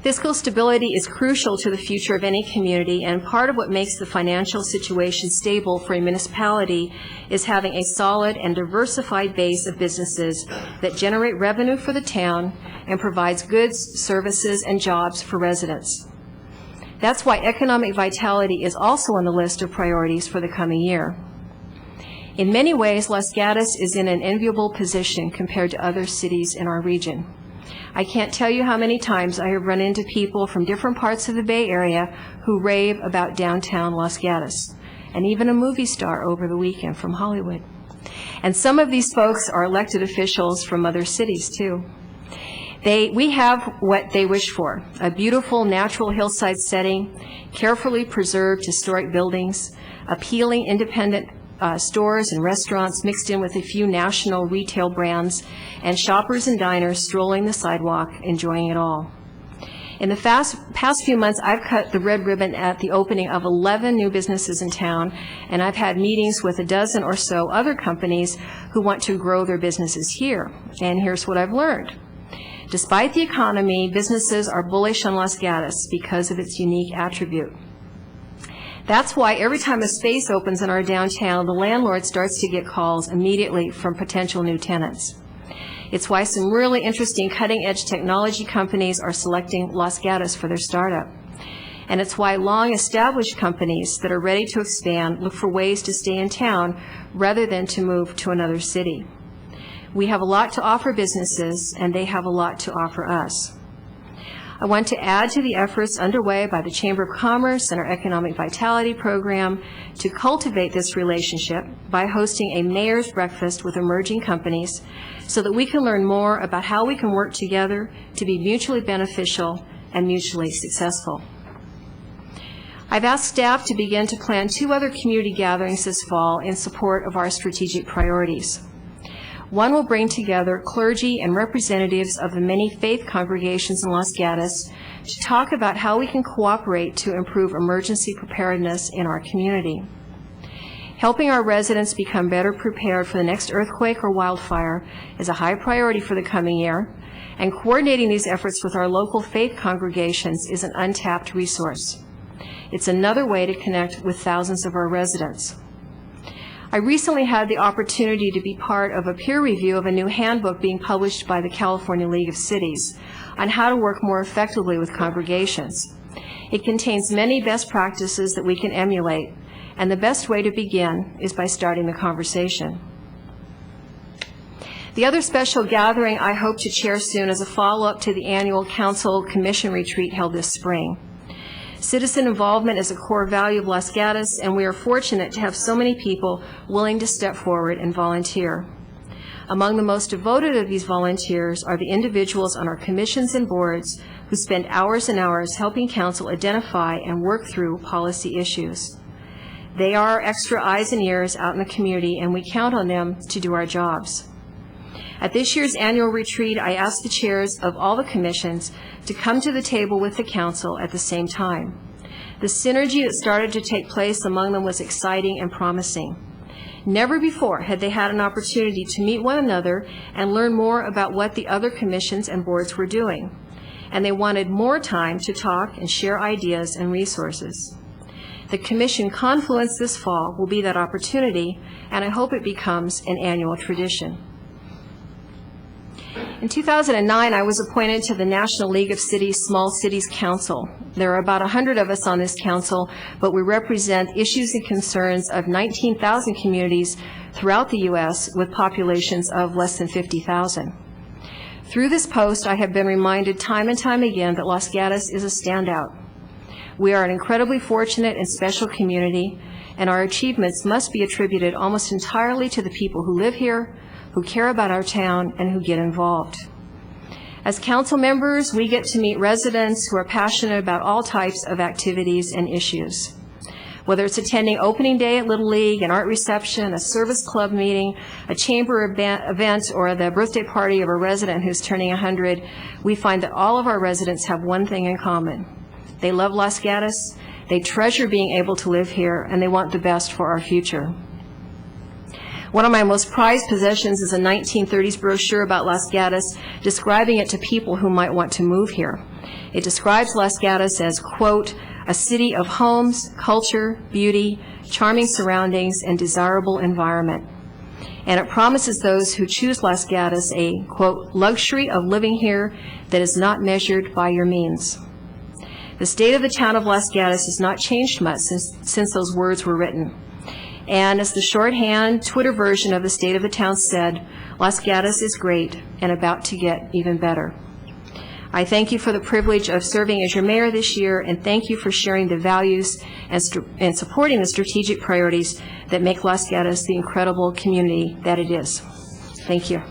Fiscal stability is crucial to the future of any community, and part of what makes the financial situation stable for a municipality is having a solid and diversified base of businesses that generate revenue for the town and provides goods, services, and jobs for residents. That's why economic vitality is also on the list of priorities for the coming year. In many ways, Los Gatos is in an enviable position compared to other cities in our region. I can't tell you how many times I have run into people from different parts of the Bay Area who rave about downtown Los Gatos, and even a movie star over the weekend from Hollywood. And some of these folks are elected officials from other cities, too. We have what they wish for: a beautiful natural hillside setting, carefully preserved historic buildings, appealing independent stores and restaurants mixed in with a few national retail brands, and shoppers and diners strolling the sidewalk, enjoying it all. In the past few months, I've cut the red ribbon at the opening of 11 new businesses in town, and I've had meetings with a dozen or so other companies who want to grow their businesses here. And here's what I've learned. Despite the economy, businesses are bullish on Los Gatos because of its unique attribute. That's why every time a space opens in our downtown, the landlord starts to get calls immediately from potential new tenants. It's why some really interesting cutting-edge technology companies are selecting Los Gatos for their startup. And it's why long-established companies that are ready to expand look for ways to stay in town rather than to move to another city. We have a lot to offer businesses, and they have a lot to offer us. I want to add to the efforts underway by the Chamber of Commerce and our Economic Vitality Program to cultivate this relationship by hosting a mayor's breakfast with emerging companies so that we can learn more about how we can work together to be mutually beneficial and mutually successful. I've asked staff to begin to plan 2 other community gatherings this fall in support of our strategic priorities. One will bring together clergy and representatives of the many faith congregations in Los Gatos to talk about how we can cooperate to improve emergency preparedness in our community. Helping our residents become better prepared for the next earthquake or wildfire is a high priority for the coming year, and coordinating these efforts with our local faith congregations is an untapped resource. It's another way to connect with thousands of our residents. I recently had the opportunity to be part of a peer review of a new handbook being published by the California League of Cities on how to work more effectively with congregations. It contains many best practices that we can emulate, and the best way to begin is by starting the conversation. The other special gathering I hope to chair soon is a follow-up to the annual Council Commission retreat held this spring. Citizen involvement is a core value of Los Gatos, and we are fortunate to have so many people willing to step forward and volunteer. Among the most devoted of these volunteers are the individuals on our commissions and boards who spend hours and hours helping council identify and work through policy issues. They are our extra eyes and ears out in the community, and we count on them to do our jobs. At this year's annual retreat, I asked the chairs of all the commissions to come to the table with the council at the same time. The synergy that started to take place among them was exciting and promising. Never before had they had an opportunity to meet one another and learn more about what the other commissions and boards were doing. And they wanted more time to talk and share ideas and resources. The commission confluence this fall will be that opportunity, and I hope it becomes an annual tradition. In 2009, I was appointed to the National League of Cities Small Cities Council. There are about 100 of us on this council, but we represent issues and concerns of 19,000 communities throughout the U.S. with populations of less than 50,000. Through this post, I have been reminded time and time again that Los Gatos is a standout. We are an incredibly fortunate and special community, and our achievements must be attributed almost entirely to the people who live here, who care about our town, and who get involved. As council members, we get to meet residents who are passionate about all types of activities and issues. Whether it's attending opening day at Little League, an art reception, a service club meeting, a chamber event, or the birthday party of a resident who's turning 100, we find that all of our residents have one thing in common. They love Los Gatos, they treasure being able to live here, and they want the best for our future. One of my most prized possessions is a 1930s brochure about Las Gatos, describing it to people who might want to move here. It describes Las Gatos as, quote, a city of homes, culture, beauty, charming surroundings, and desirable environment. And it promises those who choose Las Gatos a, quote, luxury of living here that is not measured by your means. The state of the town of Las Gatos has not changed much since those words were written. And as the shorthand Twitter version of the state of the town said, Las Gatos is great and about to get even better. I thank you for the privilege of serving as your mayor this year, and thank you for sharing the values and supporting the strategic priorities that make Las Gatos the incredible community that it is. Thank you.